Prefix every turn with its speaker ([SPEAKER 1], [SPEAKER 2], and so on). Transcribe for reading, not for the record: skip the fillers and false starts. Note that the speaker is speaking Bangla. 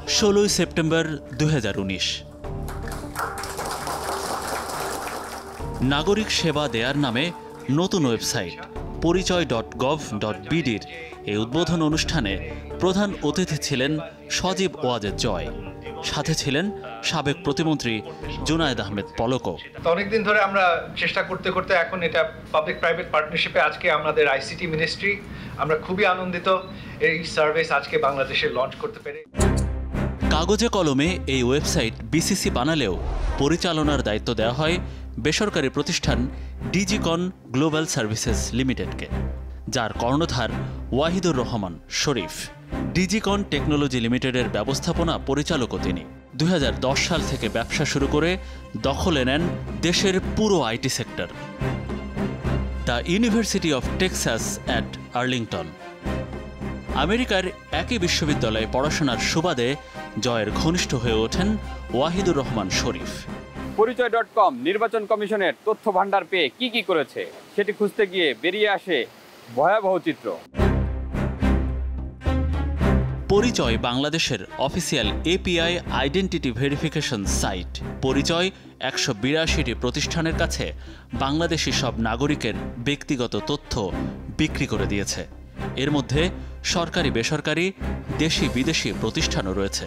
[SPEAKER 1] 16 সেপ্টেম্বর 2019। নাগরিক সেবা দেয়ার নামে নতুন ওয়েবসাইট পরিচয়.gov.bd এই উদ্বোধন অনুষ্ঠানে প্রধান অতিথি ছিলেন সজীব ওয়াজেদ জয়, সাথে ছিলেন সাবেক প্রতিমন্ত্রী জুনায়েদ আহমেদ পলকও।
[SPEAKER 2] অনেকদিন ধরে আমরা চেষ্টা করতে করতে এখন এটা পাবলিক প্রাইভেট পার্টনারশিপে আজকে আমাদের আইসিটি মিনিস্ট্রি, আমরা খুবই আনন্দিত এই সার্ভিস আজকে বাংলাদেশে লঞ্চ করতে পেরে।
[SPEAKER 1] কাগজে কলমে এই ওয়েবসাইট বিসিসি বানালেও পরিচালনার দায়িত্ব দেওয়া হয় বেসরকারি প্রতিষ্ঠান ডিজিকন গ্লোবাল সার্ভিসেস লিমিটেডকে, যার কর্ণধার ওয়াহিদুর রহমান শরীফ। ডিজিকন টেকনোলজি লিমিটেডের ব্যবস্থাপনা পরিচালকও তিনি। 2010 সাল থেকে ব্যবসা শুরু করে দখলে নেন দেশের পুরো IT sector. The university of Texas at Arlington. আমেরিকার একই বিশ্ববিদ্যালয়ে পড়াশোনার সুবাদে জয়ের ঘনিষ্ঠ হয়ে ওঠেন ওয়াহিদুর রহমান শরীফ।
[SPEAKER 3] পরিচয়.com নির্বাচন কমিশনের তথ্য ভান্ডার পেয়ে কি করেছে সেটি খুঁজতে গিয়ে বেরিয়ে আসে ভয়াবহ চিত্র।
[SPEAKER 1] পরিচয় বাংলাদেশের official API identity verification site. Porichoy 182টি প্রতিষ্ঠানের কাছে বাংলাদেশি সব নাগরিকের ব্যক্তিগত তথ্য বিক্রি করে দিয়েছে। এর মধ্যে সরকারি বেসরকারি দেশি বিদেশি প্রতিষ্ঠানও রয়েছে।